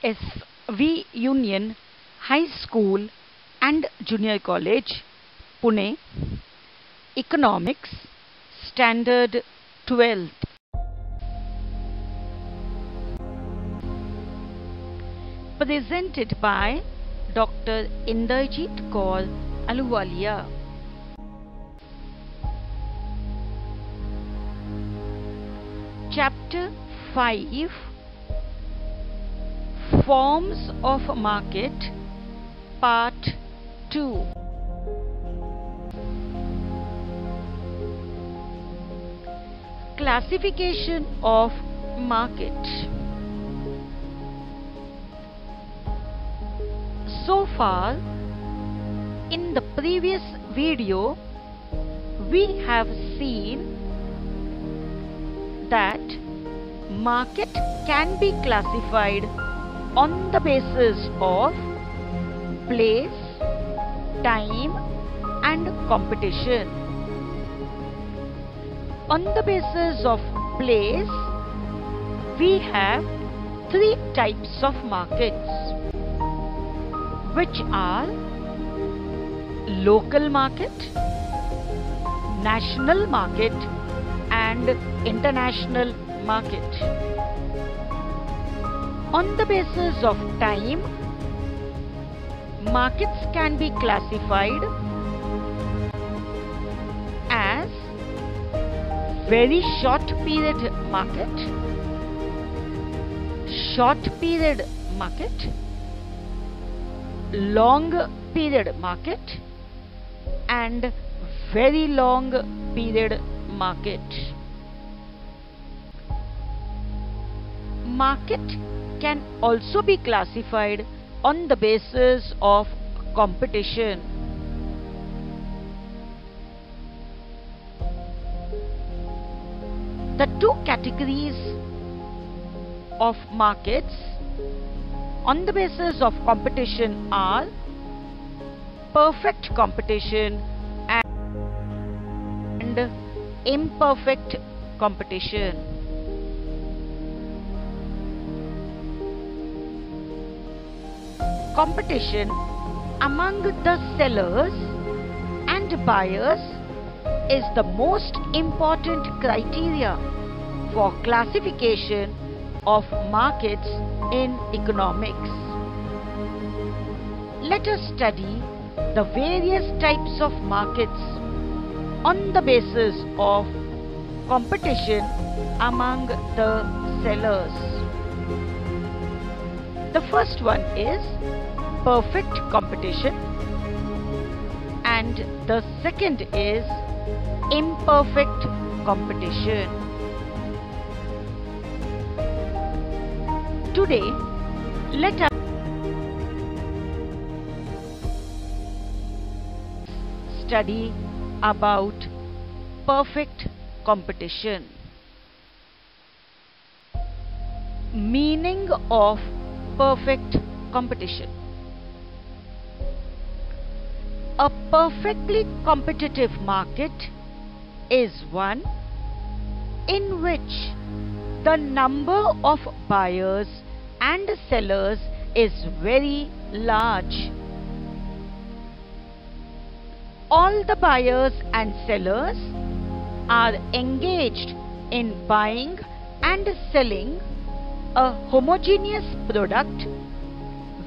SV Union High School and Junior College, Pune, Economics, Standard 12th. Presented by Dr. Inderjeet Kaur Ahluwalia. Chapter 5, Forms of Market, Part 2. Classification of market. So far, in the previous video, we have seen that market can be classified on the basis of place, time and competition. On the basis of place, we have three types of markets, which are local market, national market and international market. On the basis of time, markets can be classified as very short period market, short period market, long period market and very long period market. Market can also be classified on the basis of competition. The two categories of markets on the basis of competition are perfect competition and imperfect competition. Competition among the sellers and buyers is the most important criteria for classification of markets in economics. Let us study the various types of markets on the basis of competition among the sellers. The first one is perfect competition and the second is imperfect competition. Today, let us study about perfect competition. Meaning of perfect competition. A perfectly competitive market is one in which the number of buyers and sellers is very large. All the buyers and sellers are engaged in buying and selling a homogeneous product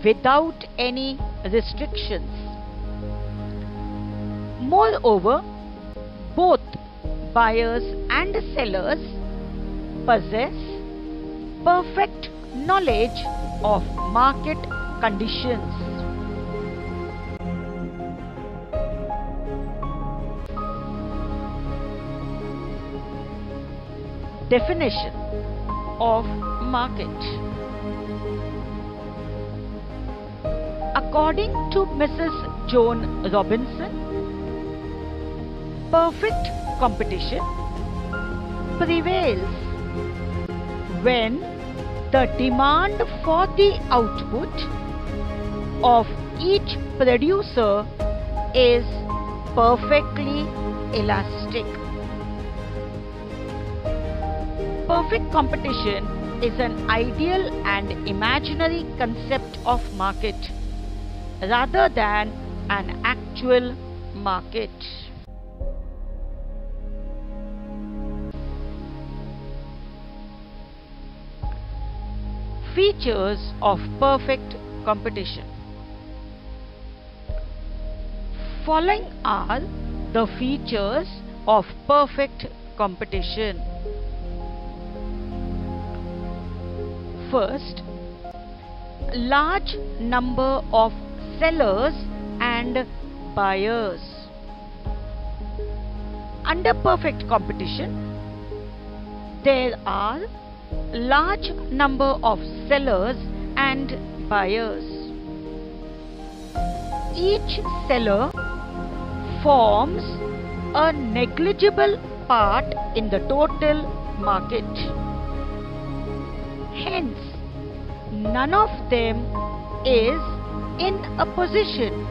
without any restrictions. Moreover, both buyers and sellers possess perfect knowledge of market conditions. Definition of market. According to Mrs. Joan Robinson, perfect competition prevails when the demand for the output of each producer is perfectly elastic. Perfect competition is an ideal and imaginary concept of market rather than an actual market. Features of perfect competition. Following are the features of perfect competition. First, large number of sellers and buyers. Under perfect competition, there are large number of sellers and buyers. Each seller forms a negligible part in the total market. Hence, none of them is in a position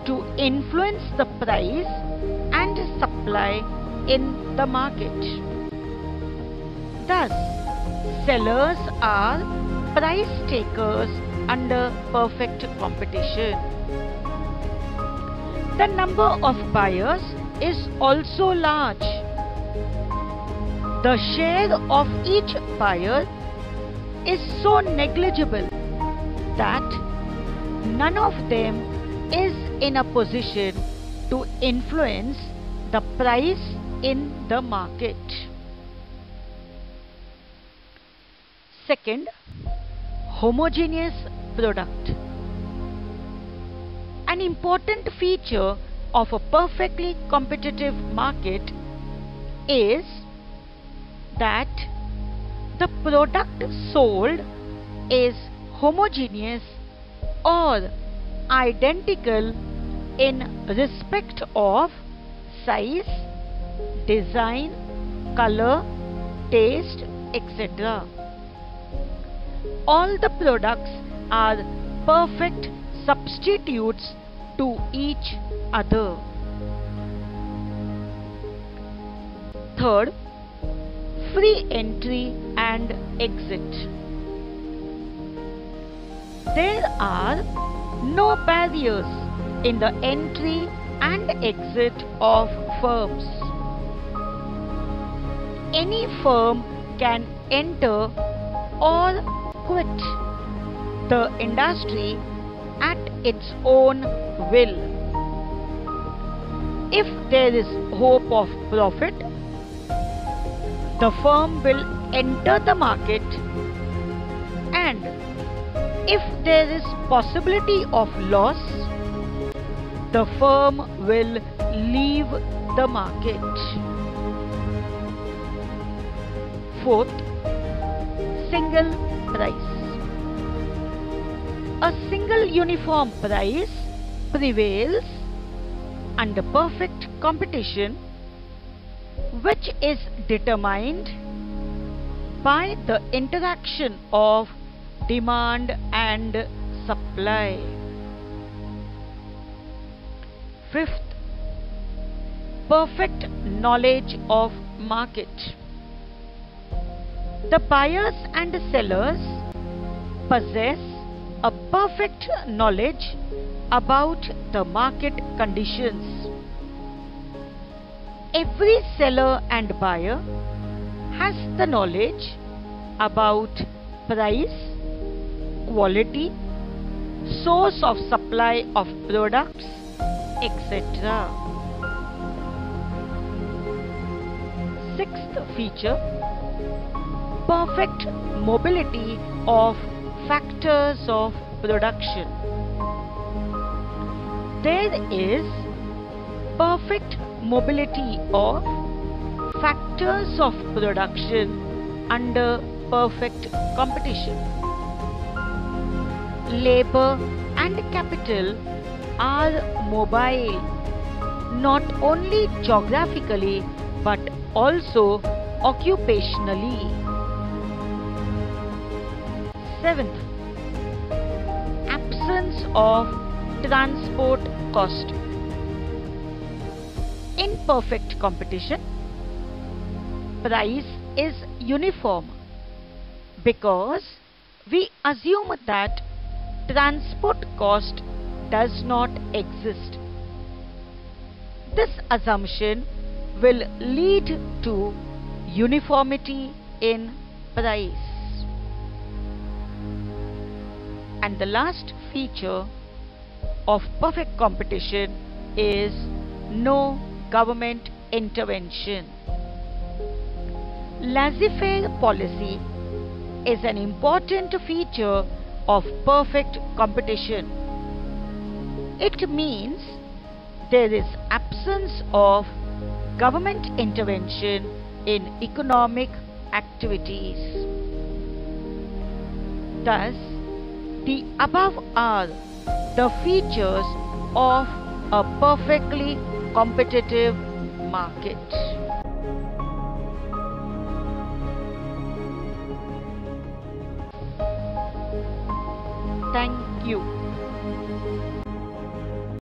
to influence the price and supply in the market. Thus, sellers are price takers under perfect competition. The number of buyers is also large. The share of each buyer is so negligible that none of them is in a position to influence the price in the market. Second, homogeneous product. An important feature of a perfectly competitive market is that the product sold is homogeneous or identical in respect of size, design, color, taste, etc. All the products are perfect substitutes to each other. Third, free entry and exit. There are no barriers in the entry and exit of firms. Any firm can enter or quit the industry at its own will. If there is hope of profit, the firm will enter the market, and if there is possibility of loss, the firm will leave the market. Fourth, single price. A single uniform price prevails under perfect competition, which is determined by the interaction of demand and supply. Fifth, perfect knowledge of market. The buyers and sellers possess a perfect knowledge about the market conditions. Every seller and buyer has the knowledge about price, quality, source of supply of products, etc. Sixth feature, perfect mobility of factors of production. There is perfect mobility of factors of production under perfect competition. Labor and capital are mobile not only geographically but also occupationally. Seventh, absence of transport cost. In perfect competition, price is uniform because we assume that transport cost does not exist. This assumption will lead to uniformity in price. And the last feature of perfect competition is no government intervention. Laissez-faire policy is an important feature of perfect competition. It means there is absence of government intervention in economic activities. Thus, the above are the features of a perfectly competitive market. Thank you.